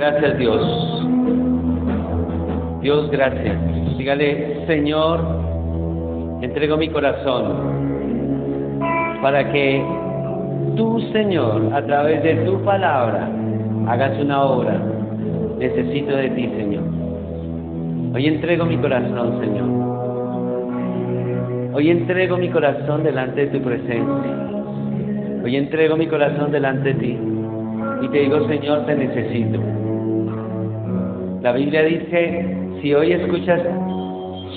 Gracias, Dios. Dios, gracias. Dígale, Señor, entrego mi corazón para que tú, Señor, a través de tu palabra, hagas una obra. Necesito de ti, Señor. Hoy entrego mi corazón, Señor. Hoy entrego mi corazón delante de tu presencia. Hoy entrego mi corazón delante de ti. Y te digo, Señor, te necesito. La Biblia dice, si hoy escuchas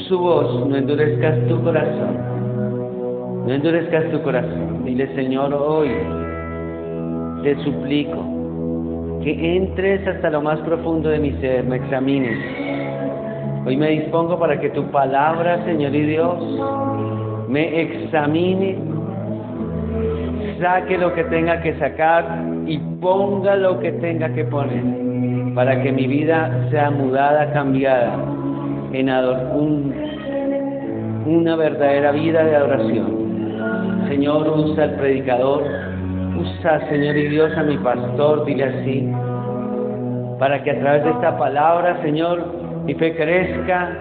su voz, no endurezcas tu corazón. No endurezcas tu corazón. Dile, Señor, hoy te suplico que entres hasta lo más profundo de mi ser, me examines. Hoy me dispongo para que tu palabra, Señor y Dios, me examine, saque lo que tenga que sacar y ponga lo que tenga que poner, para que mi vida sea mudada, cambiada en una verdadera vida de adoración. Señor, usa al predicador, usa, Señor y Dios, a mi pastor, dile así, para que a través de esta palabra, Señor, mi fe crezca,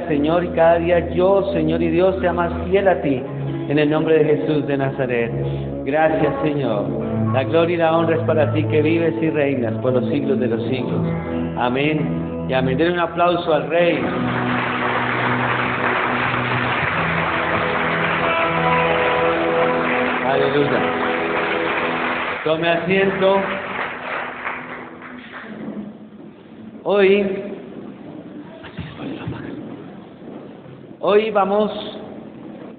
Señor, y cada día yo, Señor y Dios, sea más fiel a ti, en el nombre de Jesús de Nazaret. Gracias, Señor. La gloria y la honra es para ti, que vives y reinas por los siglos de los siglos. Amén y amén. Denle un aplauso al Rey. Aleluya. Tome asiento. Hoy vamos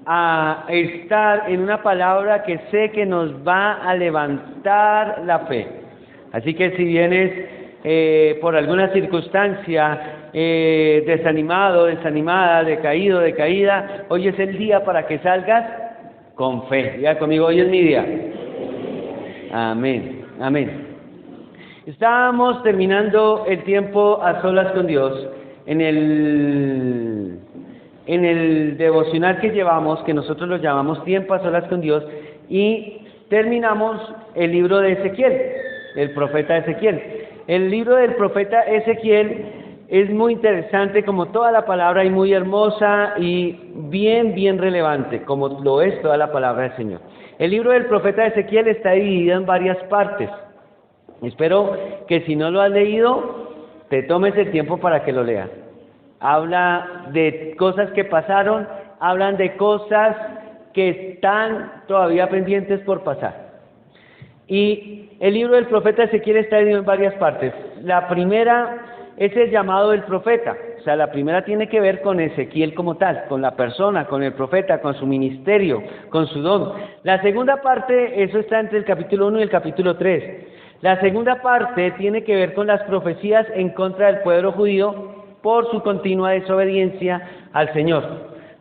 a estar en una palabra que sé que nos va a levantar la fe. Así que si vienes por alguna circunstancia desanimado, desanimada, decaído, decaída, hoy es el día para que salgas con fe. Diga conmigo, hoy es mi día. Amén, amén. Estábamos terminando el tiempo a solas con Dios en el devocional que llevamos, que nosotros lo llamamos Tiempo a Solas con Dios, y terminamos el libro de Ezequiel, el profeta Ezequiel. El libro del profeta Ezequiel es muy interesante, como toda la palabra, y muy hermosa y bien relevante, como lo es toda la palabra del Señor. El libro del profeta Ezequiel está dividido en varias partes. Espero que si no lo has leído, te tomes el tiempo para que lo leas. Habla de cosas que pasaron, hablan de cosas que están todavía pendientes por pasar. Y el libro del profeta Ezequiel está dividido en varias partes. La primera es el llamado del profeta. O sea, la primera tiene que ver con Ezequiel como tal, con la persona, con el profeta, con su ministerio, con su don. La segunda parte, eso está entre el capítulo 1 y el capítulo 3. La segunda parte tiene que ver con las profecías en contra del pueblo judío por su continua desobediencia al Señor.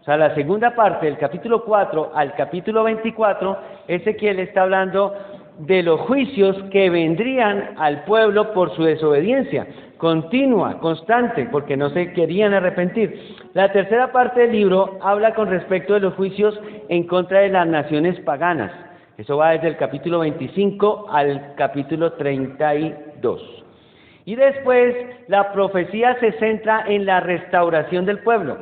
O sea, la segunda parte, del capítulo 4 al capítulo 24, Ezequiel está hablando de los juicios que vendrían al pueblo por su desobediencia continua, constante, porque no se querían arrepentir. La tercera parte del libro habla con respecto de los juicios en contra de las naciones paganas. Eso va desde el capítulo 25 al capítulo 32. Y después la profecía se centra en la restauración del pueblo.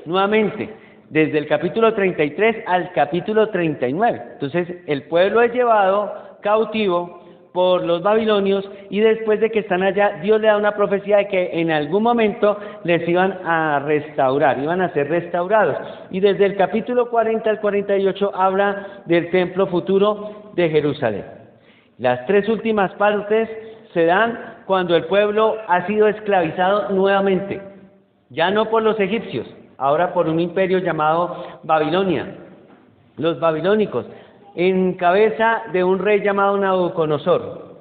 Nuevamente, desde el capítulo 33 al capítulo 39. Entonces, el pueblo es llevado cautivo por los babilonios, y después de que están allá, Dios le da una profecía de que en algún momento les iban a restaurar, iban a ser restaurados. Y desde el capítulo 40 al 48 habla del templo futuro de Jerusalén. Las tres últimas partes se dan cuando el pueblo ha sido esclavizado nuevamente, ya no por los egipcios, ahora por un imperio llamado Babilonia, los babilónicos, en cabeza de un rey llamado Nabucodonosor,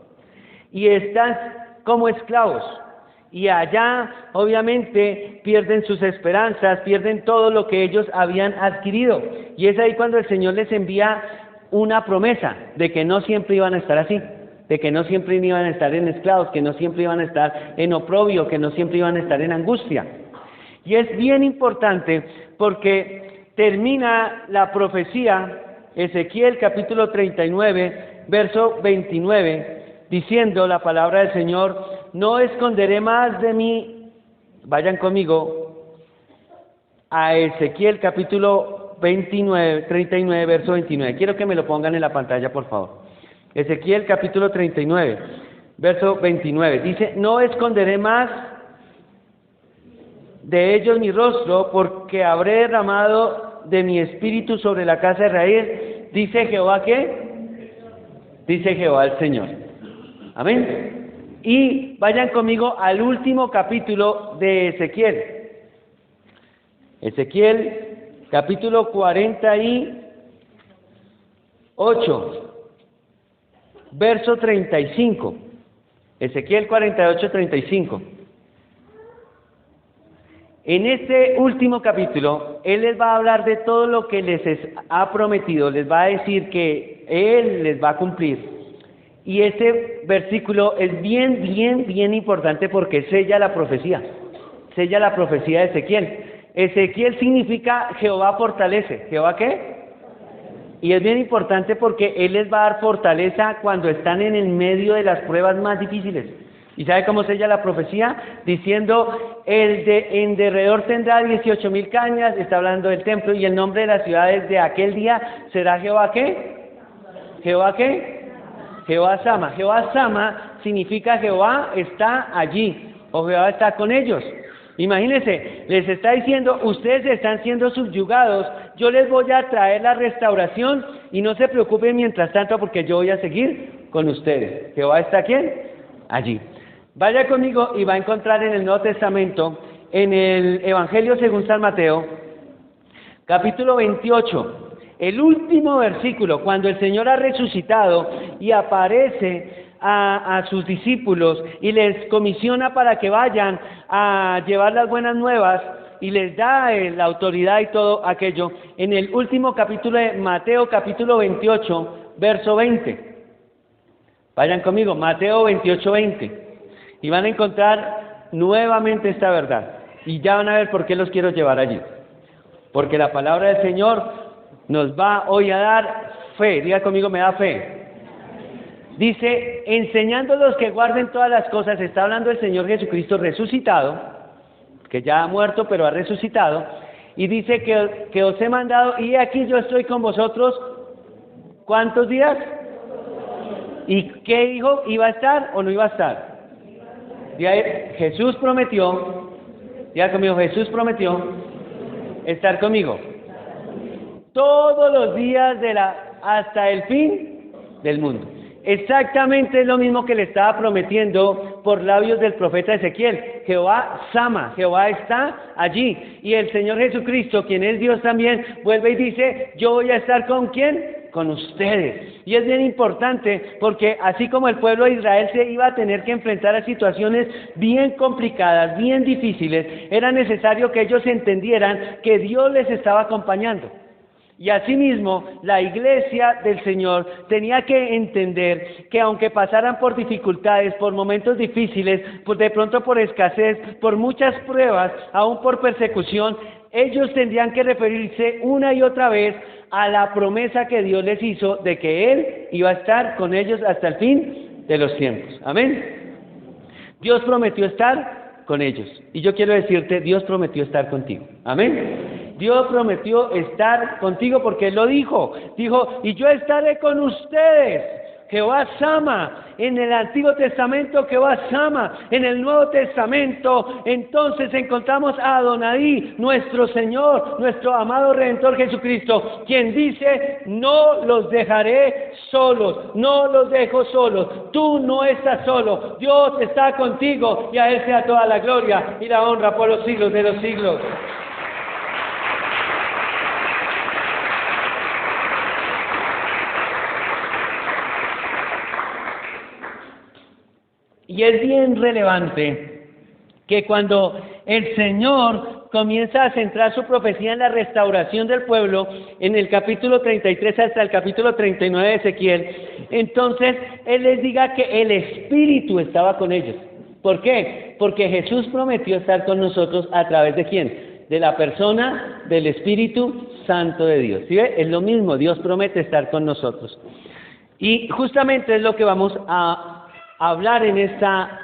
y están como esclavos, y allá obviamente pierden sus esperanzas, pierden todo lo que ellos habían adquirido, y es ahí cuando el Señor les envía una promesa de que no siempre iban a estar así, de que no siempre iban a estar en esclavos, que no siempre iban a estar en oprobio, que no siempre iban a estar en angustia. Y es bien importante porque termina la profecía, Ezequiel capítulo 39, verso 29, diciendo la palabra del Señor: no esconderé más de mí. Vayan conmigo a Ezequiel capítulo 39, verso 29. Quiero que me lo pongan en la pantalla, por favor. Ezequiel capítulo 39, verso 29. Dice: no esconderé más de ellos mi rostro, porque habré derramado de mi espíritu sobre la casa de Israel. Dice Jehová, ¿qué? Dice Jehová el Señor. Amén. Y vayan conmigo al último capítulo de Ezequiel. Ezequiel capítulo 48, verso 35. Ezequiel 48, 35. En este último capítulo, Él les va a hablar de todo lo que les ha prometido, les va a decir que Él les va a cumplir. Y este versículo es bien importante porque sella la profecía de Ezequiel. Ezequiel significa Jehová fortalece. ¿Jehová qué? Y es bien importante porque Él les va a dar fortaleza cuando están en el medio de las pruebas más difíciles. ¿Y sabe cómo sella la profecía? Diciendo: en derredor tendrá 18,000 cañas, está hablando del templo, y el nombre de las ciudades de aquel día será Jehová ¿qué? ¿Jehová qué? Jehová Sama. Jehová Sama significa Jehová está allí, o Jehová está con ellos. Imagínense, les está diciendo: ustedes están siendo subyugados, yo les voy a traer la restauración y no se preocupen mientras tanto porque yo voy a seguir con ustedes. ¿Jehová está quién? Allí. Vaya conmigo y va a encontrar en el Nuevo Testamento, en el Evangelio según San Mateo, capítulo 28, el último versículo, cuando el Señor ha resucitado y aparece a sus discípulos y les comisiona para que vayan a llevar las buenas nuevas y les da la autoridad y todo aquello. En el último capítulo de Mateo, capítulo 28, verso 20. Vayan conmigo, Mateo 28, 20. Y van a encontrar nuevamente esta verdad. Y ya van a ver por qué los quiero llevar allí. Porque la palabra del Señor nos va hoy a dar fe. Diga conmigo: me da fe. Dice: enseñándolos que guarden todas las cosas. Está hablando del Señor Jesucristo resucitado, que ya ha muerto pero ha resucitado. Y dice que os he mandado, y aquí yo estoy con vosotros. ¿Cuántos días? ¿Y qué dijo? ¿Iba a estar o no iba a estar? Jesús prometió, diga conmigo, Jesús prometió estar conmigo todos los días hasta el fin del mundo. Exactamente es lo mismo que le estaba prometiendo por labios del profeta Ezequiel. Jehová Sama, Jehová está allí. Y el Señor Jesucristo, quien es Dios también, vuelve y dice: yo voy a estar ¿con quién? Con ustedes. Y es bien importante porque así como el pueblo de Israel se iba a tener que enfrentar a situaciones bien complicadas, bien difíciles, era necesario que ellos entendieran que Dios les estaba acompañando. Y asimismo, la iglesia del Señor tenía que entender que aunque pasaran por dificultades, por momentos difíciles, pues de pronto por escasez, por muchas pruebas, aún por persecución, ellos tendrían que referirse una y otra vez a la promesa que Dios les hizo de que Él iba a estar con ellos hasta el fin de los tiempos. Amén. Dios prometió estar con ellos. Y yo quiero decirte: Dios prometió estar contigo. Amén. Dios prometió estar contigo porque Él lo dijo. Dijo: y yo estaré con ustedes. Jehová Sama. En el Antiguo Testamento, Jehová Sama. En el Nuevo Testamento, entonces encontramos a Adonai, nuestro Señor, nuestro amado Redentor Jesucristo, quien dice: no los dejaré solos, no los dejo solos. Tú no estás solo. Dios está contigo, y a Él sea toda la gloria y la honra por los siglos de los siglos. Y es bien relevante que cuando el Señor comienza a centrar su profecía en la restauración del pueblo, en el capítulo 33 hasta el capítulo 39 de Ezequiel, entonces Él les diga que el Espíritu estaba con ellos. ¿Por qué? Porque Jesús prometió estar con nosotros a través de ¿quién? De la persona del Espíritu Santo de Dios. ¿Sí ve? Es lo mismo, Dios promete estar con nosotros. Y justamente es lo que vamos a hablar en esta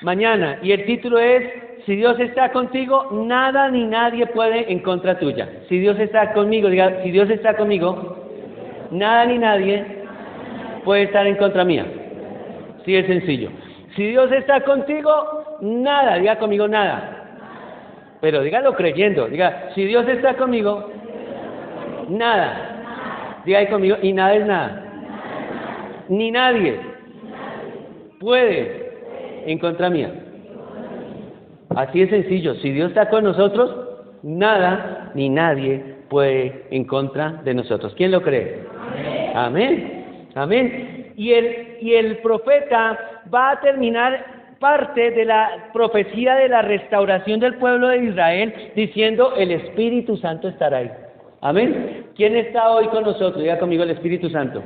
mañana. Y el título es: si Dios está contigo, nada ni nadie puede en contra tuya. Si Dios está conmigo, diga, si Dios está conmigo, nada ni nadie puede estar en contra mía. Sí, es sencillo. Si Dios está contigo, nada, diga conmigo nada. Pero dígalo creyendo, diga, si Dios está conmigo, nada. Diga ahí conmigo, y nada es nada. Ni nadie puede en contra mía. Así es sencillo. Si Dios está con nosotros, nada ni nadie puede en contra de nosotros. ¿Quién lo cree? Amén. Amén. Y el profeta va a terminar parte de la profecía de la restauración del pueblo de Israel diciendo: el Espíritu Santo estará ahí. Amén. ¿Quién está hoy con nosotros? Diga conmigo: el Espíritu Santo.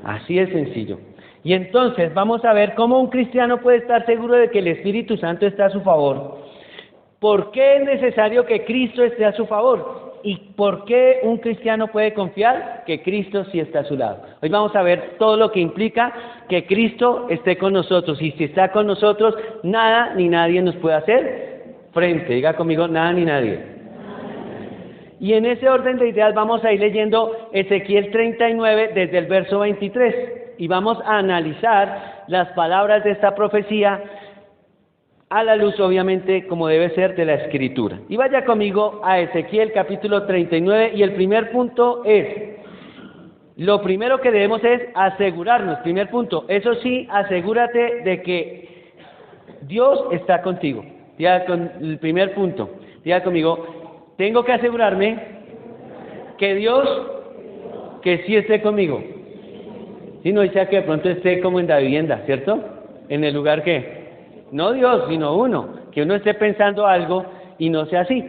Así es sencillo. Y entonces vamos a ver cómo un cristiano puede estar seguro de que el Espíritu Santo está a su favor. ¿Por qué es necesario que Cristo esté a su favor? ¿Y por qué un cristiano puede confiar que Cristo sí está a su lado? Hoy vamos a ver todo lo que implica que Cristo esté con nosotros. Y si está con nosotros, nada ni nadie nos puede hacer frente. Diga conmigo: nada ni nadie. Y en ese orden de ideas vamos a ir leyendo Ezequiel 39 desde el verso 23. Y vamos a analizar las palabras de esta profecía a la luz, obviamente, como debe ser, de la Escritura. Y vaya conmigo a Ezequiel capítulo 39, y el primer punto es, lo primero que debemos es asegurarnos. Primer punto, eso sí, asegúrate de que Dios está contigo. Diga con el primer punto, diga conmigo: tengo que asegurarme que Dios, que sí esté conmigo. Si no sea que de pronto esté como en la vivienda, ¿cierto? En el lugar que, no Dios, sino uno, que uno esté pensando algo y no sea así.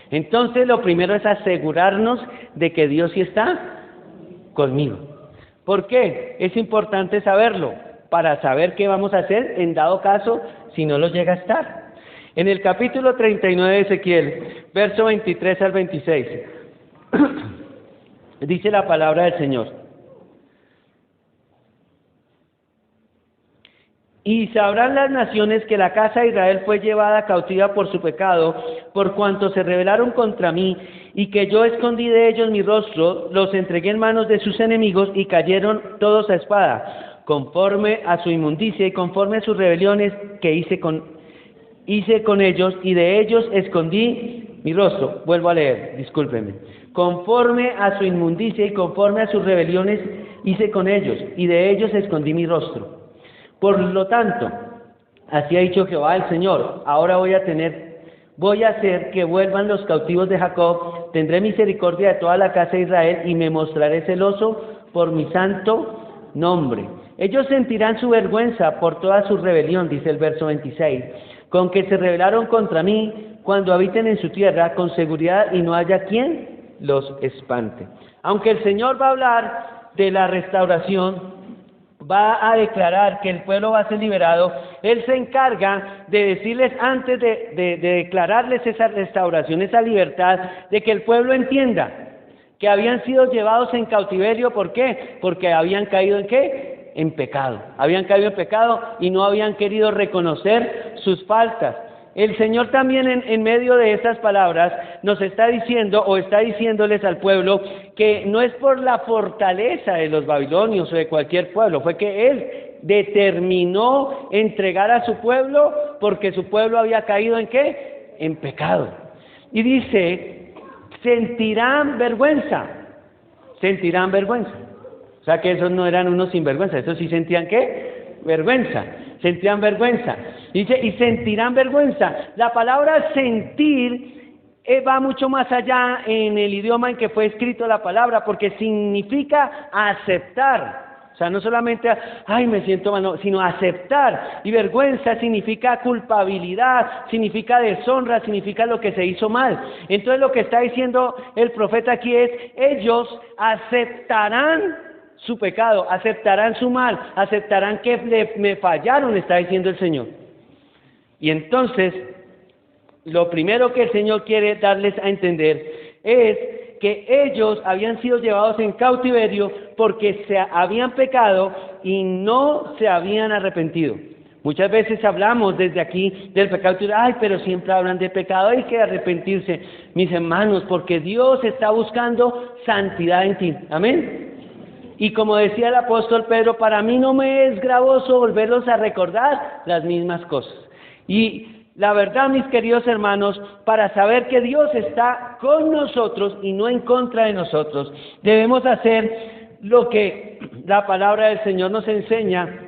Entonces lo primero es asegurarnos de que Dios sí está conmigo. ¿Por qué? Es importante saberlo, para saber qué vamos a hacer en dado caso si no lo llega a estar. En el capítulo 39 de Ezequiel, verso 23 al 26, dice la palabra del Señor: y sabrán las naciones que la casa de Israel fue llevada cautiva por su pecado, por cuanto se rebelaron contra mí, y que yo escondí de ellos mi rostro, los entregué en manos de sus enemigos, y cayeron todos a espada, conforme a su inmundicia y conforme a sus rebeliones que hice con ellos, y de ellos escondí mi rostro. Vuelvo a leer, discúlpenme. Conforme a su inmundicia y conforme a sus rebeliones hice con ellos, y de ellos escondí mi rostro. Por lo tanto, así ha dicho Jehová el Señor: ahora voy a hacer que vuelvan los cautivos de Jacob, tendré misericordia de toda la casa de Israel, y me mostraré celoso por mi santo nombre. Ellos sentirán su vergüenza por toda su rebelión, dice el verso 26, con que se rebelaron contra mí, cuando habiten en su tierra con seguridad y no haya quien los espante. Aunque el Señor va a hablar de la restauración, va a declarar que el pueblo va a ser liberado, Él se encarga de decirles, antes de declararles esa restauración, esa libertad, de que el pueblo entienda que habían sido llevados en cautiverio. ¿Por qué? Porque habían caído ¿en qué? En pecado. Habían caído en pecado y no habían querido reconocer sus faltas. El Señor también en medio de estas palabras nos está diciendo, o está diciéndoles al pueblo, que no es por la fortaleza de los babilonios o de cualquier pueblo, fue que Él determinó entregar a su pueblo porque su pueblo había caído ¿en qué? En pecado. Y dice: sentirán vergüenza. Sentirán vergüenza. O sea que esos no eran unos sinvergüenza, esos sí sentían ¿qué? Vergüenza. Sentían vergüenza. Dice: y sentirán vergüenza. La palabra sentir va mucho más allá en el idioma en que fue escrito la palabra, porque significa aceptar. O sea, no solamente, ay, me siento mal, no, sino aceptar. Y vergüenza significa culpabilidad, significa deshonra, significa lo que se hizo mal. Entonces lo que está diciendo el profeta aquí es: ellos aceptarán su pecado, aceptarán su mal, aceptarán que me fallaron, está diciendo el Señor. Y entonces, lo primero que el Señor quiere darles a entender es que ellos habían sido llevados en cautiverio porque se habían pecado y no se habían arrepentido. Muchas veces hablamos desde aquí del pecado, ay, pero siempre hablan de pecado, hay que arrepentirse, mis hermanos, porque Dios está buscando santidad en ti. Amén. Y como decía el apóstol Pedro, para mí no me es gravoso volverlos a recordar las mismas cosas. Y la verdad, mis queridos hermanos, para saber que Dios está con nosotros y no en contra de nosotros, debemos hacer lo que la palabra del Señor nos enseña.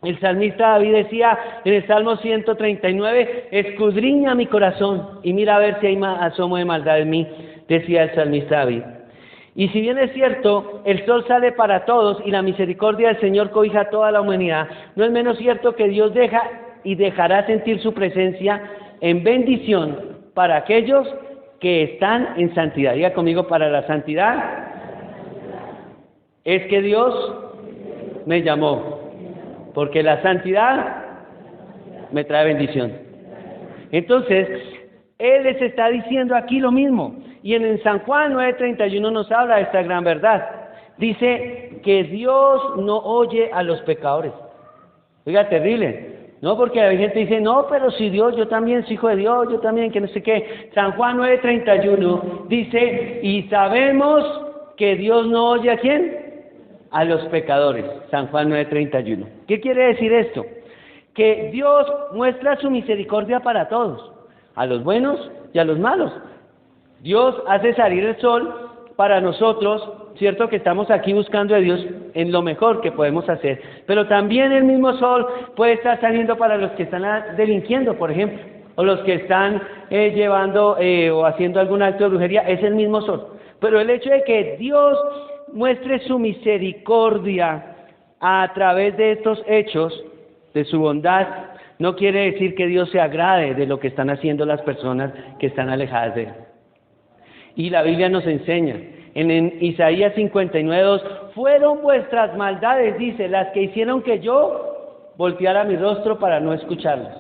El salmista David decía en el Salmo 139, escudriña mi corazón y mira a ver si hay asomo de maldad en mí, decía el salmista David. Y si bien es cierto, el sol sale para todos y la misericordia del Señor cobija a toda la humanidad, no es menos cierto que Dios deja y dejará sentir su presencia en bendición para aquellos que están en santidad. Diga conmigo, para la santidad es que Dios me llamó, porque la santidad me trae bendición. Entonces, Él les está diciendo aquí lo mismo. Y en San Juan 9:31 nos habla de esta gran verdad. Dice que Dios no oye a los pecadores. Oiga, terrible. No, porque hay gente que dice, no, pero si Dios, yo también soy hijo de Dios, yo también, que no sé qué. San Juan 9:31 dice, y sabemos que Dios no oye ¿a quién? A los pecadores. San Juan 9:31. ¿Qué quiere decir esto? Que Dios muestra su misericordia para todos, a los buenos y a los malos. Dios hace salir el sol para nosotros, cierto que estamos aquí buscando a Dios en lo mejor que podemos hacer, pero también el mismo sol puede estar saliendo para los que están delinquiendo, por ejemplo, o los que están llevando o haciendo algún acto de brujería, es el mismo sol. Pero el hecho de que Dios muestre su misericordia a través de estos hechos, de su bondad, no quiere decir que Dios se agrade de lo que están haciendo las personas que están alejadas de Él. Y la Biblia nos enseña, en Isaías 59:2, fueron vuestras maldades, dice, las que hicieron que yo volteara mi rostro para no escucharlas.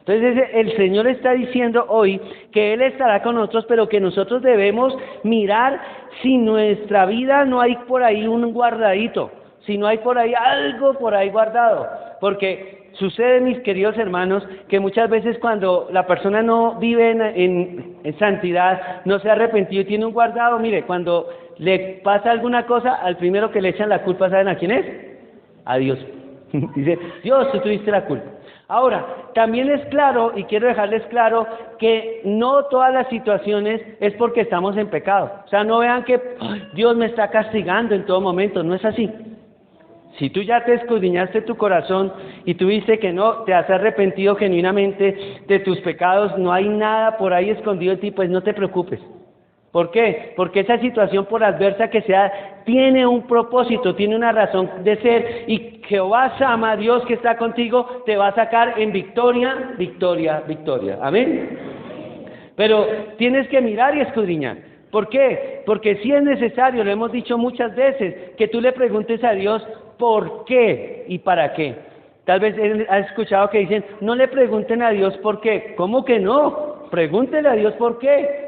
Entonces el Señor está diciendo hoy que Él estará con nosotros, pero que nosotros debemos mirar si en nuestra vida no hay por ahí un guardadito, si no hay por ahí algo por ahí guardado, porque sucede, mis queridos hermanos, que muchas veces cuando la persona no vive en santidad, no se ha arrepentido y tiene un guardado, mire, cuando le pasa alguna cosa, al primero que le echan la culpa, ¿saben a quién es? A Dios. Dice, Dios, tú tuviste la culpa. Ahora, también es claro, y quiero dejarles claro, que no todas las situaciones es porque estamos en pecado. O sea, no vean que Dios me está castigando en todo momento, no es así. Si tú ya te escudriñaste tu corazón y tú viste que no te has arrepentido genuinamente de tus pecados, no hay nada por ahí escondido en ti, pues no te preocupes. ¿Por qué? Porque esa situación, por adversa que sea, tiene un propósito, tiene una razón de ser, y Jehová Sama, Dios que está contigo, te va a sacar en victoria, victoria, victoria. Amén. Pero tienes que mirar y escudriñar. ¿Por qué? Porque si es necesario, lo hemos dicho muchas veces, que tú le preguntes a Dios por qué y para qué. Tal vez has escuchado que dicen, no le pregunten a Dios por qué. ¿Cómo que no? Pregúntele a Dios por qué.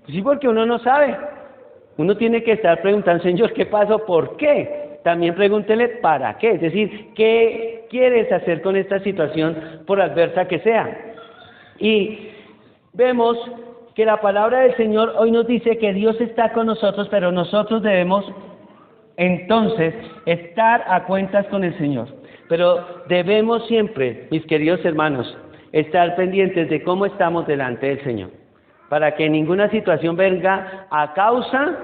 Sí, porque uno no sabe. Uno tiene que estar preguntando, Señor, ¿qué pasó? ¿Por qué? También pregúntele para qué. Es decir, ¿qué quieres hacer con esta situación, por adversa que sea? Y vemos que la palabra del Señor hoy nos dice que Dios está con nosotros, pero nosotros debemos entonces estar a cuentas con el Señor. Pero debemos siempre, mis queridos hermanos, estar pendientes de cómo estamos delante del Señor, para que ninguna situación venga a causa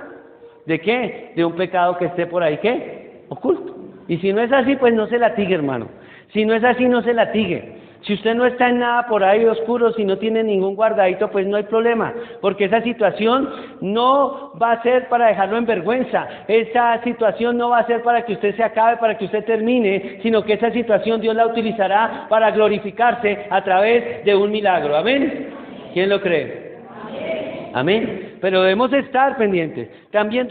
de ¿qué? De un pecado que esté por ahí, ¿qué? Oculto. Y si no es así, pues no se latigue, hermano. Si no es así, no se latigue. Si usted no está en nada por ahí oscuro, si no tiene ningún guardadito, pues no hay problema, porque esa situación no va a ser para dejarlo en vergüenza, esa situación no va a ser para que usted se acabe, para que usted termine, sino que esa situación Dios la utilizará para glorificarse a través de un milagro. ¿Amén? ¿Quién lo cree? Amén. Pero debemos estar pendientes. También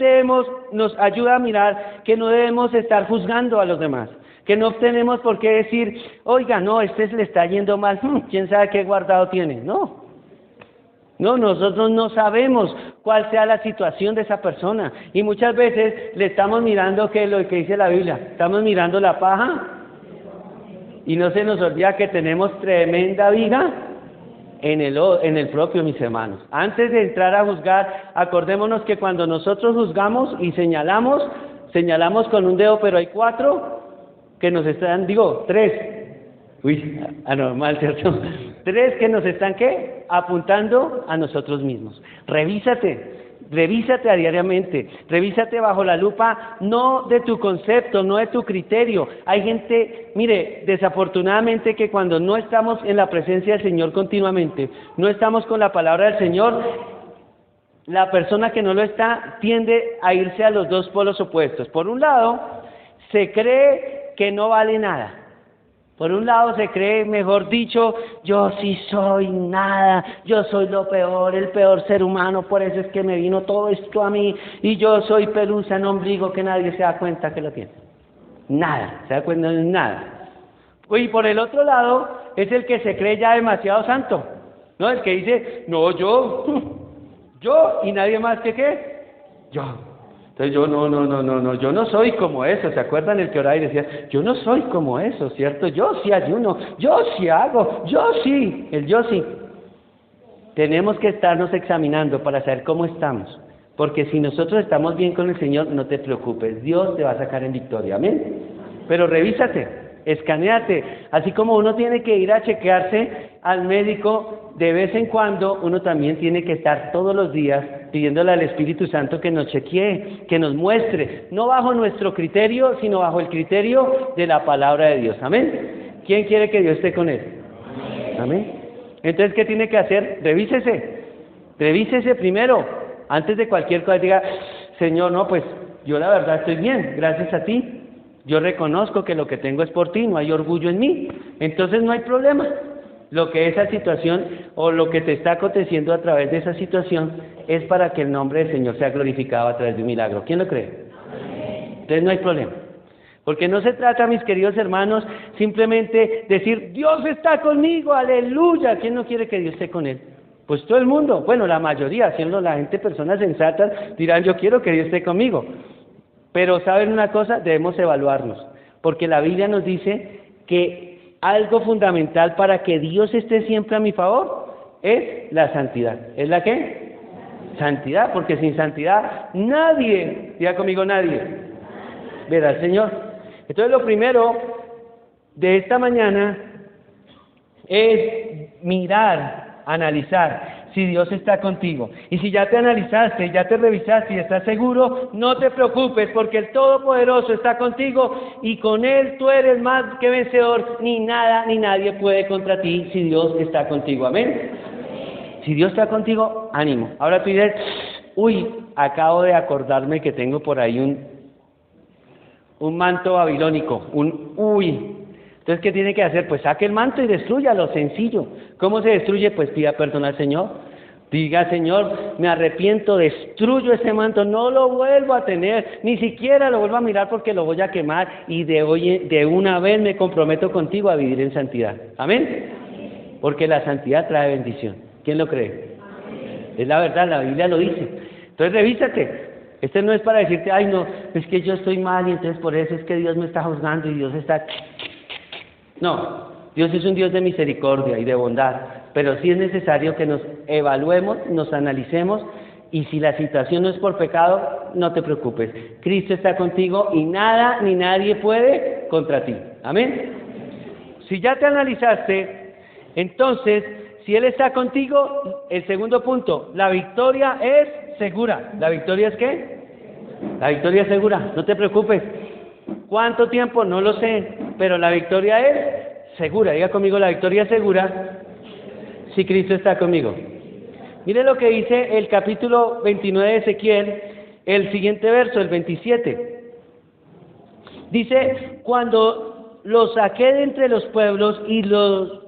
nos ayuda a mirar que no debemos estar juzgando a los demás. Que no tenemos por qué decir, oiga, no, le está yendo mal, quién sabe qué guardado tiene. No. No, nosotros no sabemos cuál sea la situación de esa persona. Y muchas veces le estamos mirando que lo que dice la Biblia, estamos mirando la paja y no se nos olvida que tenemos tremenda viga en el propio, mis hermanos. Antes de entrar a juzgar, acordémonos que cuando nosotros juzgamos y señalamos con un dedo, pero hay 4 que nos están, tres. Uy, anormal, ¿cierto? 3 que nos están, ¿qué? Apuntando a nosotros mismos. Revísate diariamente, revísate bajo la lupa, no de tu concepto, no de tu criterio. Hay gente, mire, desafortunadamente que cuando no estamos en la presencia del Señor continuamente, no estamos con la palabra del Señor, la persona que no lo está tiende a irse a los 2 polos opuestos. Por un lado, se cree que no vale nada. Por un lado se cree, mejor dicho, yo sí soy nada, yo soy lo peor, el peor ser humano, por eso es que me vino todo esto a mí, y yo soy pelusa en ombligo que nadie se da cuenta que lo tiene. Nada, se da cuenta de nada. Y por el otro lado es el que se cree ya demasiado santo, ¿no? El que dice, no, yo, y nadie más que qué, yo. Entonces yo yo no soy como eso. ¿Se acuerdan el que oraba y decía, yo no soy como eso, ¿cierto? Yo sí ayuno, yo sí hago, yo sí, el yo sí. Tenemos que estarnos examinando para saber cómo estamos, porque si nosotros estamos bien con el Señor, no te preocupes, Dios te va a sacar en victoria, amén. Pero revísate, escanéate, así como uno tiene que ir a chequearse al médico de vez en cuando, uno también tiene que estar todos los días pidiéndole al Espíritu Santo que nos chequee, que nos muestre, no bajo nuestro criterio, sino bajo el criterio de la palabra de Dios, amén. ¿Quién quiere que Dios esté con él? Amén. Entonces, ¿qué tiene que hacer? Revísese primero, antes de cualquier cosa. Diga, Señor, no, pues yo la verdad estoy bien, gracias a ti. Yo reconozco que lo que tengo es por ti, no hay orgullo en mí. Entonces no hay problema. Lo que esa situación o lo que te está aconteciendo a través de esa situación es para que el nombre del Señor sea glorificado a través de un milagro. ¿Quién lo cree? Entonces no hay problema. Porque no se trata, mis queridos hermanos, simplemente decir, Dios está conmigo, aleluya. ¿Quién no quiere que Dios esté con él? Pues todo el mundo, bueno, la mayoría, siendo la gente personas sensatas, dirán, yo quiero que Dios esté conmigo. Pero ¿saben una cosa? Debemos evaluarnos, porque la Biblia nos dice que algo fundamental para que Dios esté siempre a mi favor es la santidad. ¿Es la qué? Santidad, porque sin santidad nadie, diga conmigo nadie, verá al Señor. Entonces lo primero de esta mañana es mirar, analizar si Dios está contigo. Y si ya te analizaste, ya te revisaste y estás seguro, no te preocupes, porque el Todopoderoso está contigo y con Él tú eres más que vencedor. Ni nada ni nadie puede contra ti si Dios está contigo. Amén. Si Dios está contigo, ánimo. Ahora tú dices, uy, acabo de acordarme que tengo por ahí un manto babilónico, Entonces, ¿qué tiene que hacer? Pues saque el manto y destrúyalo, sencillo. ¿Cómo se destruye? Pues pida perdón al Señor. Diga, Señor, me arrepiento, destruyo ese manto, no lo vuelvo a tener, ni siquiera lo vuelvo a mirar porque lo voy a quemar y de una vez me comprometo contigo a vivir en santidad. ¿Amén? Porque la santidad trae bendición. ¿Quién lo cree? Es la verdad, la Biblia lo dice. Entonces, revísate. Este no es para decirte, ay no, es que yo estoy mal y entonces por eso es que Dios me está juzgando y Dios está... No, Dios es un Dios de misericordia y de bondad, pero sí es necesario que nos evaluemos, nos analicemos, y si la situación no es por pecado, no te preocupes. Cristo está contigo y nada ni nadie puede contra ti. Amén. Si ya te analizaste, entonces, si Él está contigo, el segundo punto, la victoria es segura. ¿La victoria es qué? La victoria es segura, no te preocupes. ¿Cuánto tiempo? No lo sé, pero la victoria es segura. Diga conmigo, la victoria es segura si Cristo está conmigo. Mire lo que dice el capítulo 29 de Ezequiel, el siguiente verso, el 27. Dice, cuando los saque de entre los pueblos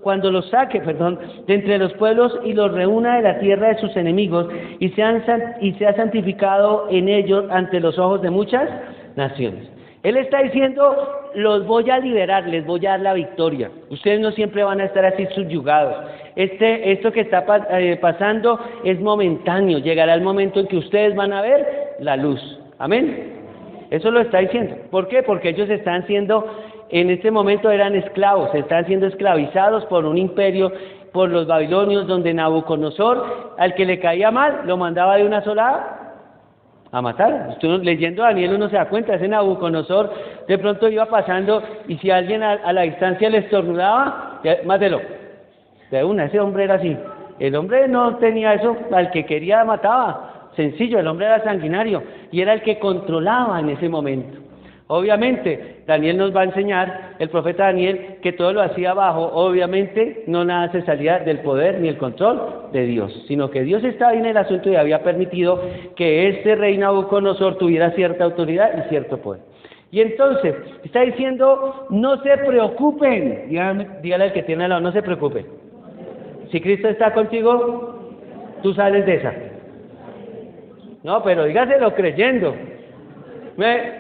cuando los saque, de entre los pueblos y los reúna de la tierra de sus enemigos y sea santificado en ellos ante los ojos de muchas naciones. Él está diciendo, los voy a liberar, les voy a dar la victoria. Ustedes no siempre van a estar así subyugados. Esto que está pasando es momentáneo. Llegará el momento en que ustedes van a ver la luz. Amén. Eso lo está diciendo. ¿Por qué? Porque ellos están siendo, en este momento eran esclavos, están siendo esclavizados por un imperio, por los babilonios, donde Nabucodonosor, al que le caía mal, lo mandaba de una sola a matar. Usted, leyendo a Daniel, uno se da cuenta, ese Nabucodonosor de pronto iba pasando y si alguien a la distancia le estornudaba, mátelo. De una, ese hombre era así. El hombre no tenía eso, al que quería mataba. Sencillo, el hombre era sanguinario y era el que controlaba en ese momento. Obviamente, Daniel nos va a enseñar, el profeta Daniel, que todo lo hacía bajo, obviamente, no nada se salía del poder ni el control de Dios, sino que Dios estaba en el asunto y había permitido que este rey Nabucodonosor tuviera cierta autoridad y cierto poder. Y entonces, está diciendo, no se preocupen, dígale al que tiene al lado, no se preocupen. Si Cristo está contigo, tú sales de esa. No, pero dígaselo creyendo.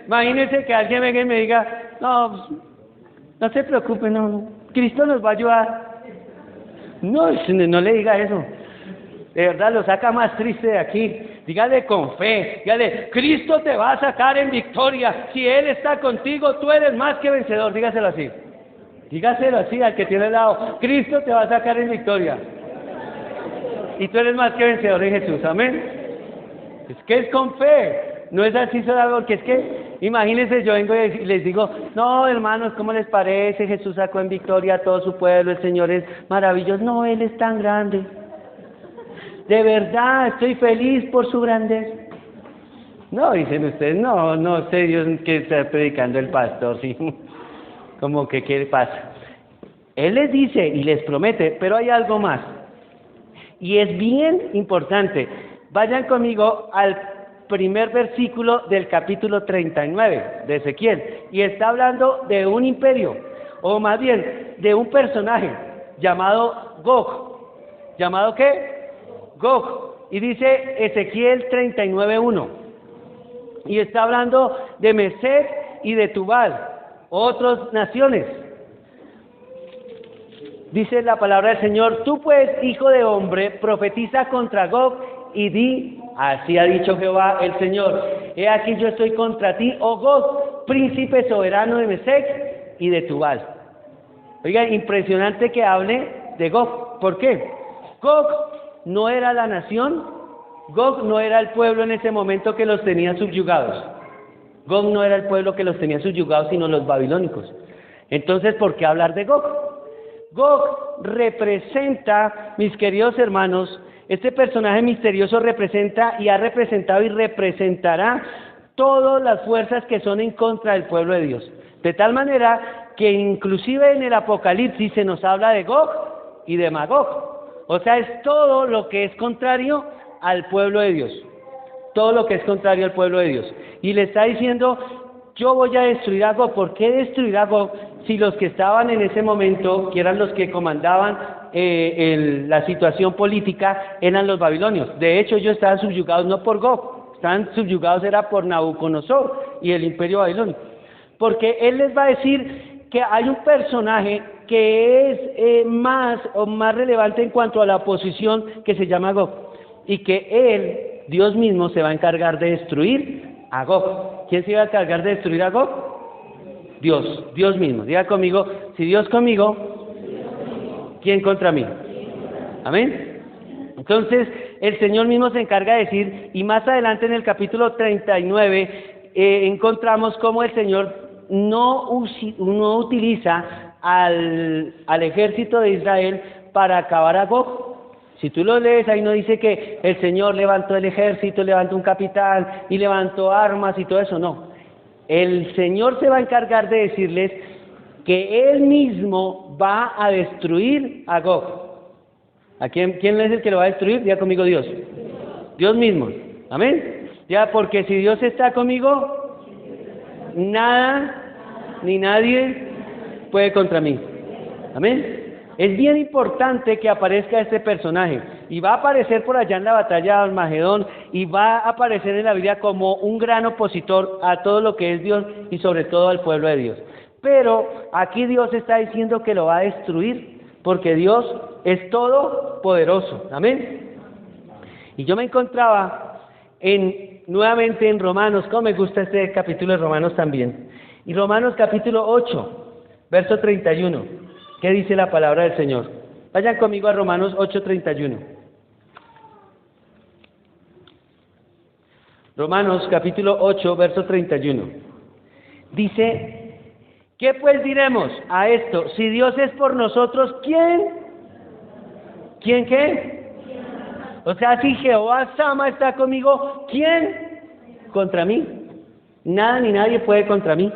Imagínense que alguien venga y me diga, no se preocupe, no, Cristo nos va a ayudar. No le diga eso. De verdad, lo saca más triste de aquí. Dígale con fe, dígale, Cristo te va a sacar en victoria. Si Él está contigo, tú eres más que vencedor. Dígaselo así. Dígaselo así al que tiene al lado. Cristo te va a sacar en victoria. Y tú eres más que vencedor en Jesús. Amén. Es que es con fe. No es así solo, porque es que, imagínense, yo vengo y les digo, no, hermanos, ¿cómo les parece? Jesús sacó en victoria a todo su pueblo, el Señor es maravilloso. No, Él es tan grande. De verdad, estoy feliz por su grandeza. No, dicen ustedes, no sé Dios que está predicando el pastor, sí. Como que, ¿qué pasa? Él les dice y les promete, pero hay algo más. Y es bien importante. Vayan conmigo al primer versículo del capítulo 39 de Ezequiel, y está hablando de un imperio, o más bien, de un personaje llamado Gog. ¿Llamado qué? Gog. Y dice Ezequiel 39:1, y está hablando de Mesec y de Tubal, otras naciones. Dice la palabra del Señor, tú pues, hijo de hombre, profetiza contra Gog y di, así ha dicho Jehová el Señor, he aquí yo estoy contra ti, oh Gog, príncipe soberano de Mesec y de Tubal. Oiga, impresionante que hable de Gog. ¿Por qué? Gog no era la nación, Gog no era el pueblo en ese momento que los tenía subyugados. Gog no era el pueblo que los tenía subyugados, sino los babilónicos. Entonces, ¿por qué hablar de Gog? Gog representa, mis queridos hermanos, este personaje misterioso representa y ha representado y representará todas las fuerzas que son en contra del pueblo de Dios. De tal manera que inclusive en el Apocalipsis se nos habla de Gog y de Magog. O sea, es todo lo que es contrario al pueblo de Dios. Todo lo que es contrario al pueblo de Dios. Y le está diciendo, yo voy a destruir a Gog. ¿Por qué destruir a Gog? Si los que estaban en ese momento, que eran los que comandaban la situación política, eran los babilonios. De hecho, ellos estaban subyugados no por Gog, estaban subyugados era por Nabucodonosor y el imperio babilónico. Porque él les va a decir que hay un personaje que es más relevante en cuanto a la oposición, que se llama Gog, y que él, Dios mismo, se va a encargar de destruir a Gog. ¿Quién se iba a encargar de destruir a Gog? Dios mismo. Diga conmigo, si Dios conmigo, ¿quién contra mí? Amén. Entonces, el Señor mismo se encarga de decir, y más adelante en el capítulo 39, encontramos cómo el Señor no utiliza al ejército de Israel para acabar a Gog. Si tú lo lees, ahí no dice que el Señor levantó el ejército, levantó un capitán y levantó armas y todo eso, no. El Señor se va a encargar de decirles que Él mismo va a destruir a Gog. ¿A quién es el que lo va a destruir? Diga conmigo, Dios. Dios mismo. Amén. Ya, porque si Dios está conmigo, nada ni nadie puede contra mí. Amén. es bien importante que aparezca este personaje. Y va a aparecer por allá en la batalla de Armagedón y va a aparecer en la Biblia como un gran opositor a todo lo que es Dios y sobre todo al pueblo de Dios. Pero aquí Dios está diciendo que lo va a destruir porque Dios es todopoderoso. Amén. Y yo me encontraba nuevamente en Romanos. ¿Cómo me gusta este capítulo de Romanos también? Y Romanos capítulo 8, verso 31. ¿Qué dice la palabra del Señor? Vayan conmigo a Romanos 8:31. Romanos capítulo 8, verso 31. Dice, ¿qué pues diremos a esto? Si Dios es por nosotros, ¿quién? ¿Quién qué? O sea, si Jehová Sama está conmigo, ¿quién contra mí? Nada ni nadie puede contra mí.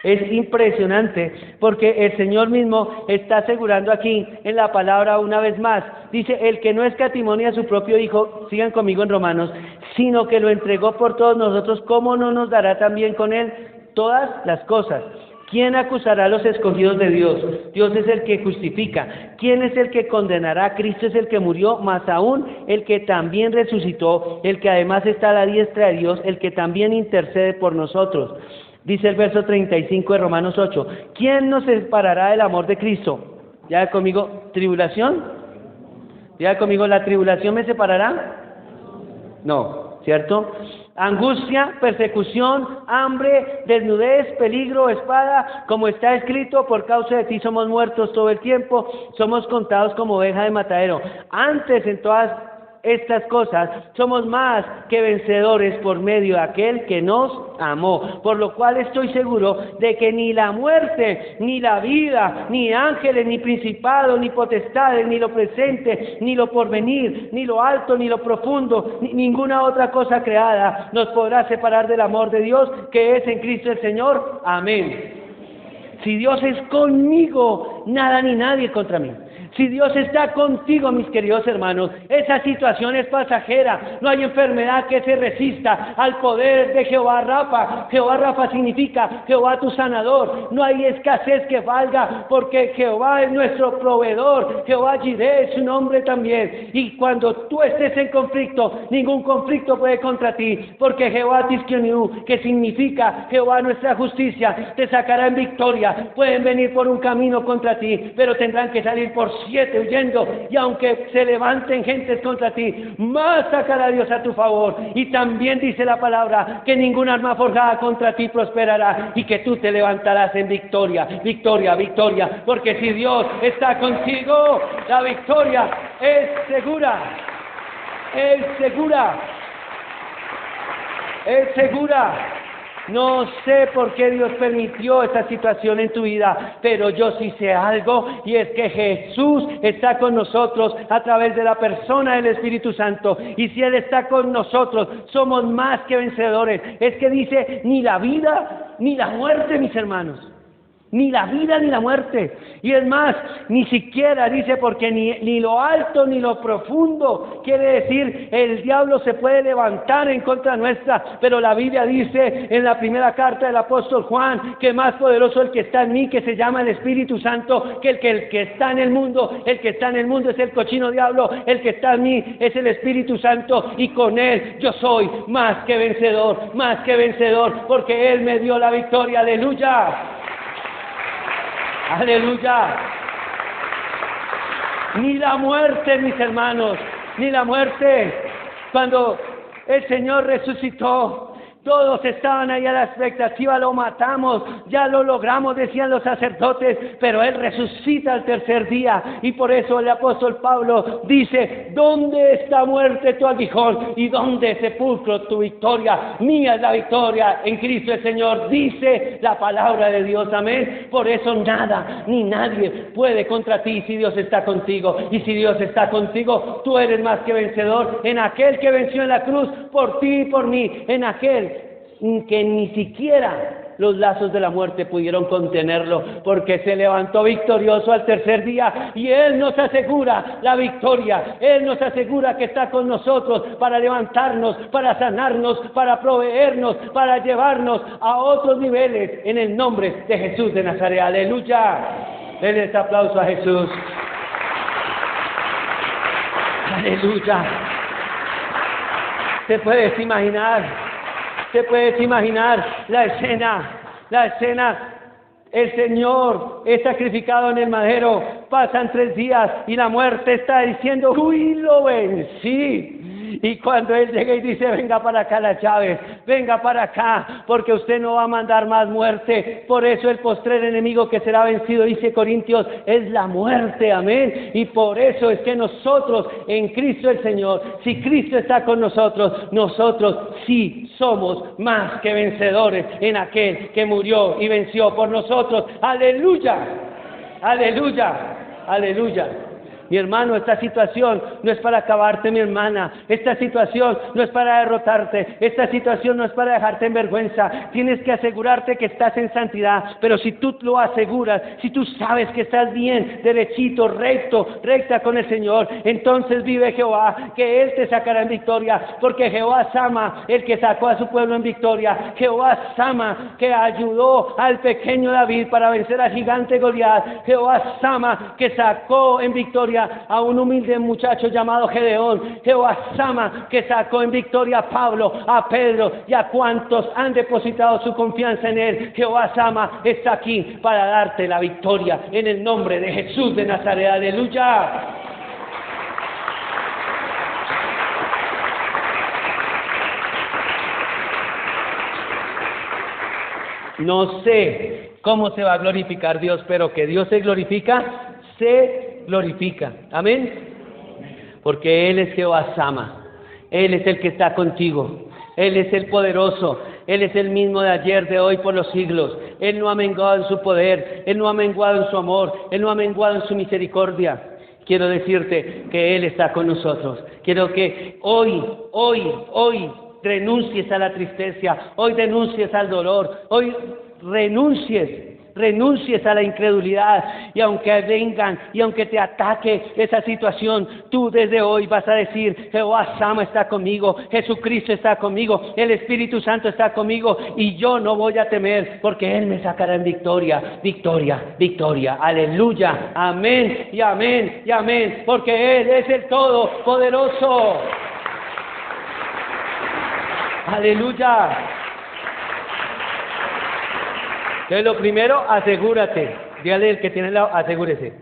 Es impresionante porque el Señor mismo está asegurando aquí en la palabra una vez más. Dice, el que no escatimó ni a su propio Hijo, sigan conmigo en Romanos, sino que lo entregó por todos nosotros, ¿cómo no nos dará también con Él todas las cosas? ¿Quién acusará a los escogidos de Dios? Dios es el que justifica. ¿Quién es el que condenará? Cristo es el que murió, más aún el que también resucitó, el que además está a la diestra de Dios, el que también intercede por nosotros. Dice el verso 35 de Romanos 8, ¿quién nos separará del amor de Cristo? ¿Ya conmigo? ¿Tribulación? ¿Ya conmigo? ¿La tribulación me separará? No, ¿cierto? Angustia, persecución, hambre, desnudez, peligro, espada, como está escrito, por causa de ti somos muertos todo el tiempo, somos contados como oveja de matadero. Antes en todas estas cosas somos más que vencedores por medio de aquel que nos amó, por lo cual estoy seguro de que ni la muerte, ni la vida, ni ángeles, ni principados, ni potestades, ni lo presente, ni lo porvenir, ni lo alto, ni lo profundo, ni ninguna otra cosa creada nos podrá separar del amor de Dios que es en Cristo el Señor. Amén. Si Dios es conmigo, nada ni nadie contra mí. Si Dios está contigo, mis queridos hermanos, esa situación es pasajera. No hay enfermedad que se resista al poder de Jehová Rafa. Jehová Rafa significa Jehová tu sanador. No hay escasez que valga porque Jehová es nuestro proveedor. Jehová Jireh es su nombre también. Y cuando tú estés en conflicto, ningún conflicto puede contra ti, porque Jehová Tiskenu, que significa Jehová nuestra justicia, te sacará en victoria. Pueden venir por un camino contra ti, pero tendrán que salir por 7 huyendo, y aunque se levanten gentes contra ti, más sacará Dios a tu favor. Y también dice la palabra que ninguna arma forjada contra ti prosperará, y que tú te levantarás en victoria, victoria, victoria, porque si Dios está contigo, la victoria es segura, es segura, es segura. No sé por qué Dios permitió esta situación en tu vida, pero yo sí sé algo, y es que Jesús está con nosotros a través de la persona del Espíritu Santo. Y si Él está con nosotros, somos más que vencedores. Es que dice, ni la vida ni la muerte, mis hermanos. Ni la vida ni la muerte. Y es más, ni siquiera dice, porque ni lo alto ni lo profundo, quiere decir, el diablo se puede levantar en contra nuestra, pero la Biblia dice en la primera carta del apóstol Juan, que más poderoso el que está en mí, que se llama el Espíritu Santo, que el que está en el mundo. El que está en el mundo es el cochino diablo, el que está en mí es el Espíritu Santo, y con Él yo soy más que vencedor, porque Él me dio la victoria. Aleluya. Aleluya. Ni la muerte, mis hermanos, ni la muerte. Cuando el Señor resucitó, todos estaban ahí a la expectativa, lo matamos, ya lo logramos, decían los sacerdotes, pero Él resucita al tercer día. Y por eso el apóstol Pablo dice, ¿dónde está muerte tu aguijón? ¿Y dónde sepulcro tu victoria? Mía es la victoria en Cristo el Señor, dice la palabra de Dios, amén. Por eso nada ni nadie puede contra ti si Dios está contigo. Y si Dios está contigo, tú eres más que vencedor en aquel que venció en la cruz por ti y por mí, en aquel que ni siquiera los lazos de la muerte pudieron contenerlo, porque se levantó victorioso al tercer día, y Él nos asegura la victoria. Él nos asegura que está con nosotros para levantarnos, para sanarnos, para proveernos, para llevarnos a otros niveles, en el nombre de Jesús de Nazaret. Aleluya. Denle este aplauso a Jesús. Aleluya. ¿Te puedes imaginar? ¿Te puedes imaginar la escena? El Señor es sacrificado en el madero, pasan 3 días y la muerte está diciendo, uy, lo vencí. Y cuando Él llega y dice, venga para acá las llaves, venga para acá, porque usted no va a mandar más muerte. Por eso el postrer enemigo que será vencido, dice Corintios, es la muerte, amén. Y por eso es que nosotros, en Cristo el Señor, si Cristo está con nosotros, nosotros sí somos más que vencedores en aquel que murió y venció por nosotros. ¡Aleluya! ¡Aleluya! ¡Aleluya! Mi hermano, esta situación no es para acabarte, mi hermana. Esta situación no es para derrotarte. Esta situación no es para dejarte en vergüenza. Tienes que asegurarte que estás en santidad. Pero si tú lo aseguras, si tú sabes que estás bien, derechito, recta con el Señor, entonces vive Jehová, que Él te sacará en victoria. Porque Jehová Sama, el que sacó a su pueblo en victoria. Jehová Sama, que ayudó al pequeño David para vencer al gigante Goliat. Jehová Sama, que sacó en victoria a un humilde muchacho llamado Gedeón. Jehová Sama, que sacó en victoria a Pablo, a Pedro y a cuantos han depositado su confianza en Él. Jehová Sama está aquí para darte la victoria en el nombre de Jesús de Nazaret. Aleluya. No sé cómo se va a glorificar Dios, pero que Dios se glorifica. Amén. Porque Él es Jehová Sama. Él es el que está contigo. Él es el poderoso. Él es el mismo de ayer, de hoy, por los siglos. Él no ha menguado en su poder. Él no ha menguado en su amor. Él no ha menguado en su misericordia. Quiero decirte que Él está con nosotros. Quiero que hoy renuncies a la tristeza. Hoy renuncies al dolor. Hoy renuncies a la incredulidad, y aunque vengan y aunque te ataque esa situación, tú desde hoy vas a decir, Jehová Sama está conmigo, Jesucristo está conmigo, el Espíritu Santo está conmigo, y yo no voy a temer, porque Él me sacará en victoria, aleluya, amén y amén y amén, porque Él es el Todopoderoso, aleluya. Entonces, lo primero, asegúrate. Dígale al que tiene al lado, asegúrese.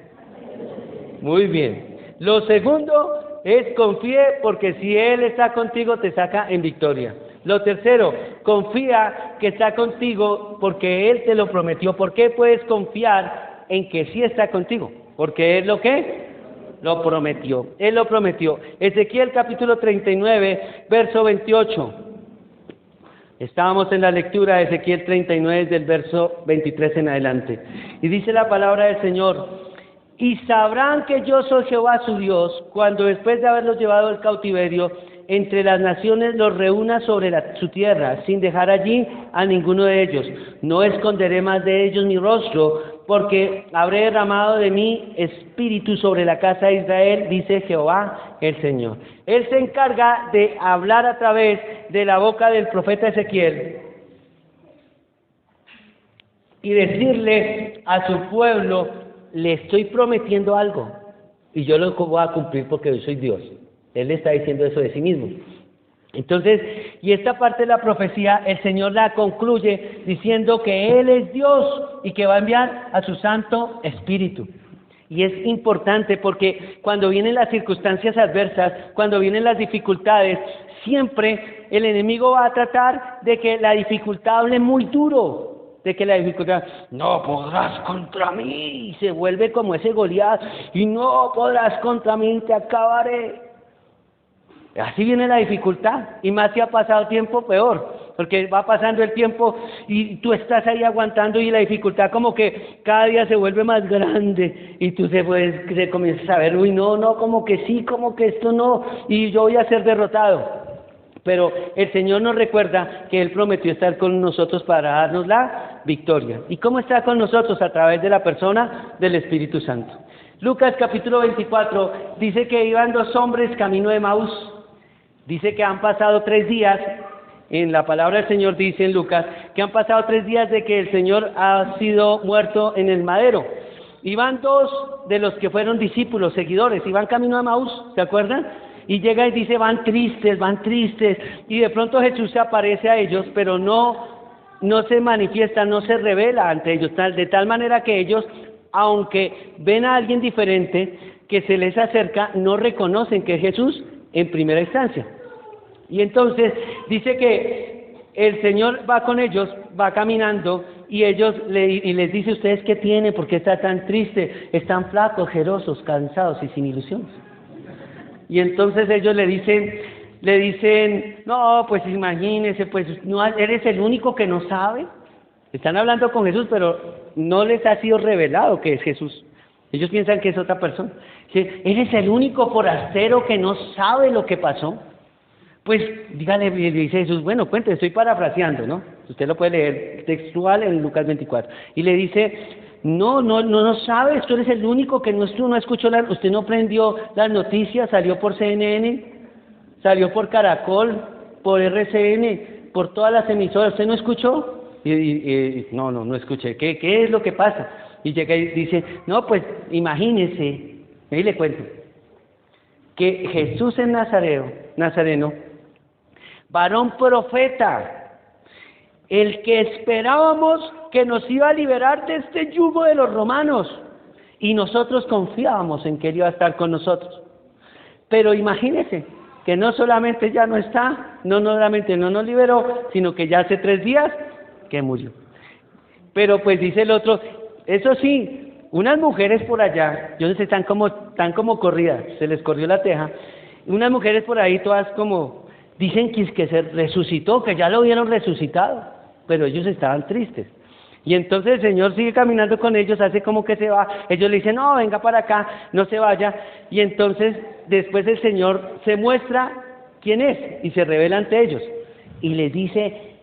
Muy bien. Lo segundo es confíe, porque si Él está contigo, te saca en victoria. Lo tercero, confía que está contigo, porque Él te lo prometió. ¿Por qué puedes confiar en que sí está contigo? Porque Él lo prometió. Él lo prometió. Ezequiel capítulo 39, verso 28. Estábamos en la lectura de Ezequiel 39 del verso 23 en adelante. Y dice la palabra del Señor, y sabrán que yo soy Jehová su Dios, cuando después de haberlos llevado al cautiverio, entre las naciones los reúna sobre su tierra, sin dejar allí a ninguno de ellos. No esconderé más de ellos mi rostro, porque habré derramado de mi espíritu sobre la casa de Israel, dice Jehová el Señor. Él se encarga de hablar a través de la boca del profeta Ezequiel y decirle a su pueblo, le estoy prometiendo algo y yo lo voy a cumplir porque yo soy Dios. Él le está diciendo eso de sí mismo. Entonces, y esta parte de la profecía, el Señor la concluye diciendo que Él es Dios y que va a enviar a su Santo Espíritu. Y es importante porque cuando vienen las circunstancias adversas, cuando vienen las dificultades, siempre el enemigo va a tratar de que la dificultad hable muy duro, de que la dificultad, no podrás contra mí, y se vuelve como ese Goliat, y no podrás contra mí, te acabaré. Así viene la dificultad, y más si ha pasado tiempo, peor, porque va pasando el tiempo y tú estás ahí aguantando y la dificultad como que cada día se vuelve más grande y tú se comienzas a ver, uy, no, como que sí, como que esto no, y yo voy a ser derrotado. Pero el Señor nos recuerda que Él prometió estar con nosotros para darnos la victoria. ¿Y cómo está con nosotros? A través de la persona del Espíritu Santo. Lucas capítulo 24 dice que iban 2 hombres camino de Emaús. Dice que han pasado 3 días, en la palabra del Señor dice en Lucas, que han pasado 3 días de que el Señor ha sido muerto en el madero. Iban dos de los que fueron discípulos, seguidores, iban camino a Emaús, ¿se acuerdan? Y llega y dice, van tristes, y de pronto Jesús se aparece a ellos, pero no se manifiesta, no se revela ante ellos, de tal manera que ellos, aunque ven a alguien diferente que se les acerca, no reconocen que es Jesús en primera instancia. Y entonces dice que el Señor va con ellos, va caminando, y les dice, ¿ustedes qué tienen? ¿Por qué está tan triste? Están flacos, jerosos, cansados y sin ilusiones. Y entonces ellos le dicen, no, pues imagínense, pues no eres el único que no sabe. Están hablando con Jesús, pero no les ha sido revelado que es Jesús. Ellos piensan que es otra persona. ¿Eres el único forastero que no sabe lo que pasó? Pues dígale, dice Jesús, bueno, cuente, estoy parafraseando, ¿no? Usted lo puede leer textual en Lucas 24. Y le dice, no sabes, tú eres el único que no escuchó, usted no prendió las noticias, salió por CNN, salió por Caracol, por RCN, por todas las emisoras, ¿usted no escuchó? No escuché, ¿qué es lo que pasa? Y llega y dice, no, pues imagínese, ahí le cuento, que Jesús es Nazareno, varón profeta, el que esperábamos que nos iba a liberar de este yugo de los romanos, y nosotros confiábamos en que él iba a estar con nosotros. Pero imagínese que no solamente ya no está, no solamente no nos liberó, sino que ya hace 3 días que murió. Pero pues dice el otro, eso sí, unas mujeres por allá, yo no sé, están como corridas, se les corrió la teja, unas mujeres por ahí todas como, dicen que se resucitó, que ya lo vieron resucitado, pero ellos estaban tristes. Y entonces el Señor sigue caminando con ellos, hace como que se va, ellos le dicen, no, venga para acá, no se vaya, y entonces después el Señor se muestra quién es, y se revela ante ellos, y les dice,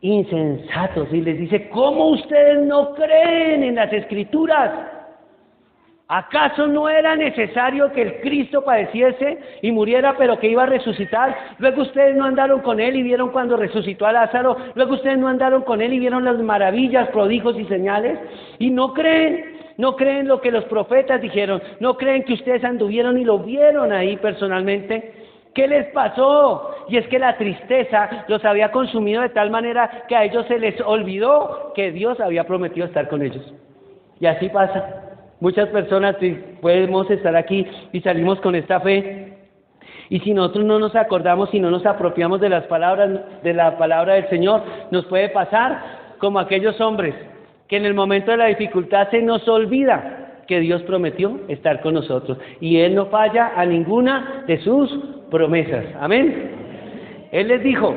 insensatos, y les dice, ¿cómo ustedes no creen en las Escrituras? ¿Acaso no era necesario que el Cristo padeciese y muriera, pero que iba a resucitar? Luego ustedes no andaron con él y vieron cuando resucitó a Lázaro. Luego ustedes no andaron con él y vieron las maravillas, prodigios y señales. Y no creen lo que los profetas dijeron. No creen que ustedes anduvieron y lo vieron ahí personalmente. ¿Qué les pasó? Y es que la tristeza los había consumido de tal manera que a ellos se les olvidó que Dios había prometido estar con ellos. Y así pasa. Muchas personas podemos estar aquí y salimos con esta fe, y si nosotros no nos acordamos y no nos apropiamos de la palabra del Señor, nos puede pasar como aquellos hombres que en el momento de la dificultad se nos olvida que Dios prometió estar con nosotros, y Él no falla a ninguna de sus promesas. Amén. Él les dijo,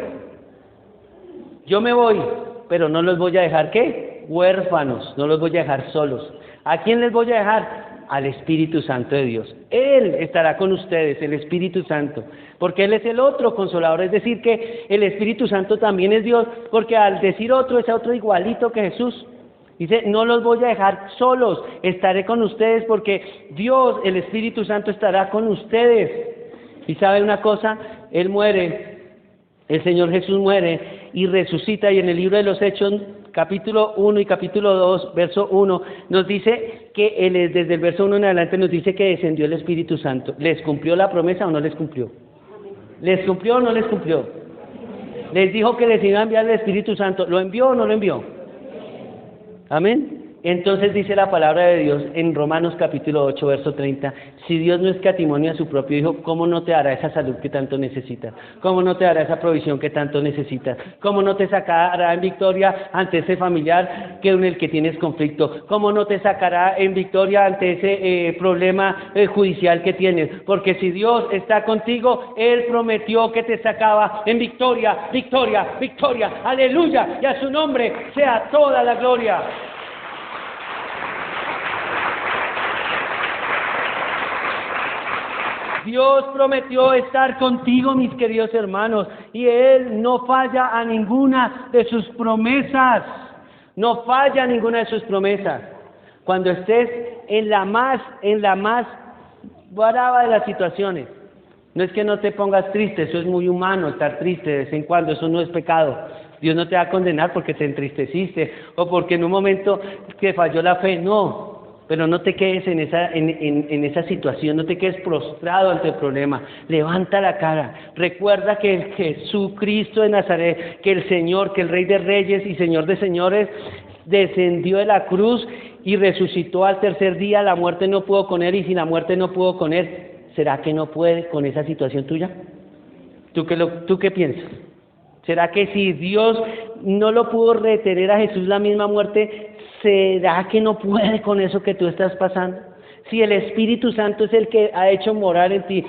yo me voy, pero no los voy a dejar, ¿qué? Huérfanos, no los voy a dejar solos. ¿A quién les voy a dejar? Al Espíritu Santo de Dios. Él estará con ustedes, el Espíritu Santo, porque Él es el otro consolador. Es decir, que el Espíritu Santo también es Dios, porque al decir otro, es otro igualito que Jesús. Dice, no los voy a dejar solos, estaré con ustedes, porque Dios, el Espíritu Santo, estará con ustedes. Y ¿sabe una cosa? Él muere, el Señor Jesús muere y resucita, y en el libro de los Hechos, capítulo 1 y capítulo 2, verso 1, nos dice que desde el verso 1 en adelante nos dice que descendió el Espíritu Santo. ¿Les cumplió la promesa o no les cumplió? ¿Les cumplió o no les cumplió? Les dijo que les iba a enviar el Espíritu Santo. ¿Lo envió o no lo envió? Amén. Entonces dice la palabra de Dios en Romanos capítulo 8, verso 30, si Dios no escatimó a su propio Hijo, ¿cómo no te dará esa salud que tanto necesitas? ¿Cómo no te dará esa provisión que tanto necesitas? ¿Cómo no te sacará en victoria ante ese familiar en el que tienes conflicto? ¿Cómo no te sacará en victoria ante ese problema judicial que tienes? Porque si Dios está contigo, Él prometió que te sacaba en victoria, victoria, victoria. Aleluya, y a su nombre sea toda la gloria. Dios prometió estar contigo, mis queridos hermanos, y Él no falla a ninguna de sus promesas. No falla a ninguna de sus promesas. Cuando estés en la más brava de las situaciones, no es que no te pongas triste, eso es muy humano, estar triste de vez en cuando, eso no es pecado. Dios no te va a condenar porque te entristeciste o porque en un momento te falló la fe, no. Pero no te quedes en esa situación, no te quedes prostrado ante el problema. Levanta la cara. Recuerda que el Jesucristo de Nazaret, que el Señor, que el Rey de Reyes y Señor de Señores, descendió de la cruz y resucitó al tercer día. La muerte no pudo con él, y si la muerte no pudo con él, ¿será que no puede con esa situación tuya? ¿Tú qué piensas? ¿Será que si Dios no lo pudo retener a Jesús la misma muerte, ¿será que no puede con eso que tú estás pasando? Si el Espíritu Santo es el que ha hecho morar en ti,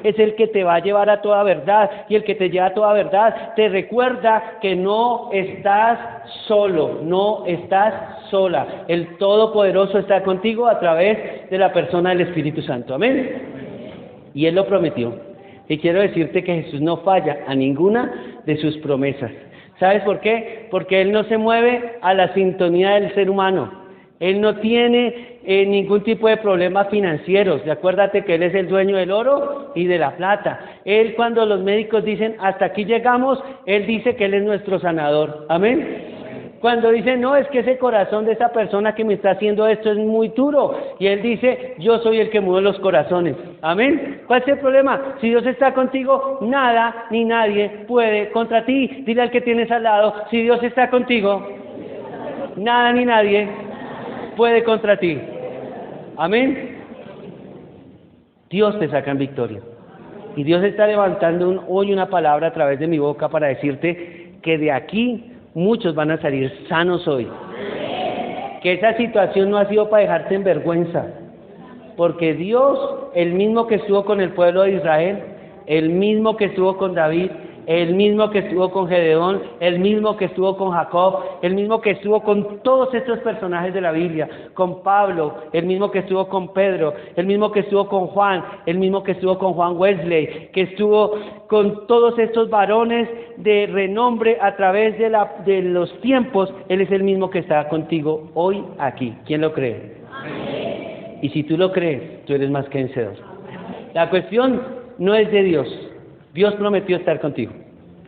es el que te va a llevar a toda verdad, y el que te lleva a toda verdad te recuerda que no estás solo, no estás sola. El Todopoderoso está contigo a través de la persona del Espíritu Santo. Amén. Y Él lo prometió. Y quiero decirte que Jesús no falla a ninguna de sus promesas. ¿Sabes por qué? Porque Él no se mueve a la sintonía del ser humano. Él no tiene ningún tipo de problemas financieros. Acuérdate que Él es el dueño del oro y de la plata. Él, cuando los médicos dicen, hasta aquí llegamos, Él dice que Él es nuestro sanador. Amén. Cuando dicen, no, es que ese corazón de esa persona que me está haciendo esto es muy duro. Y Él dice, yo soy el que mueve los corazones. Amén. ¿Cuál es el problema? Si Dios está contigo, nada ni nadie puede contra ti. Dile al que tienes al lado, si Dios está contigo, nada ni nadie puede contra ti. Amén. Dios te saca en victoria. Y Dios está levantando hoy una palabra a través de mi boca para decirte que de aquí muchos van a salir sanos hoy. Que esa situación no ha sido para dejarte en vergüenza. Porque Dios, el mismo que estuvo con el pueblo de Israel, el mismo que estuvo con David, el mismo que estuvo con Gedeón, el mismo que estuvo con Jacob, el mismo que estuvo con todos estos personajes de la Biblia, con Pablo, el mismo que estuvo con Pedro, el mismo que estuvo con Juan, el mismo que estuvo con Juan Wesley, que estuvo con todos estos varones de renombre a través de los tiempos. Él es el mismo que está contigo hoy aquí. ¿Quién lo cree? Amén. Y si tú lo crees, tú eres más que vencedor. La cuestión no es de Dios. Dios prometió estar contigo.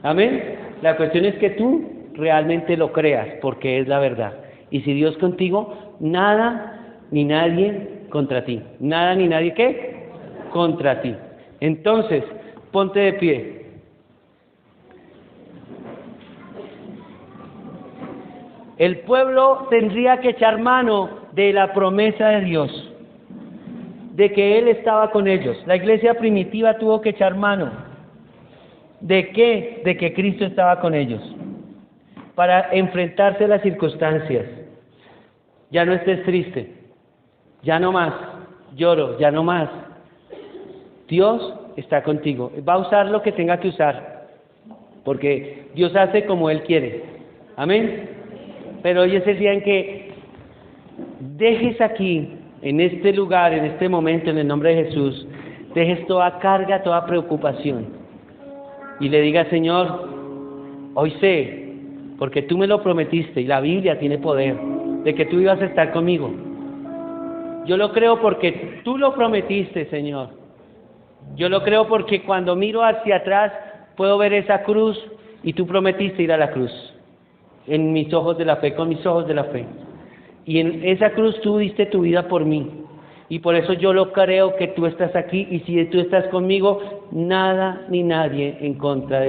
Amén. La cuestión es que tú realmente lo creas, porque es la verdad. Y si Dios contigo, nada ni nadie contra ti. Nada ni nadie, ¿qué? Contra ti. Entonces, ponte de pie. El pueblo tendría que echar mano de la promesa de Dios, de que Él estaba con ellos. La iglesia primitiva tuvo que echar mano. ¿De qué? De que Cristo estaba con ellos, para enfrentarse a las circunstancias. Ya no estés triste, ya no más lloro, ya no más. Dios está contigo, va a usar lo que tenga que usar, porque Dios hace como Él quiere. Amén. Pero hoy es el día en que dejes aquí, en este lugar, en este momento, en el nombre de Jesús, dejes toda carga, toda preocupación, y le diga, Señor, hoy sé, porque tú me lo prometiste y la Biblia tiene poder, de que tú ibas a estar conmigo. Yo lo creo porque tú lo prometiste, Señor. Yo lo creo porque cuando miro hacia atrás puedo ver esa cruz y tú prometiste ir a la cruz. En mis ojos de la fe, con mis ojos de la fe. Y en esa cruz tú diste tu vida por mí. Y por eso yo lo creo que tú estás aquí, y si tú estás conmigo, nada ni nadie en contra de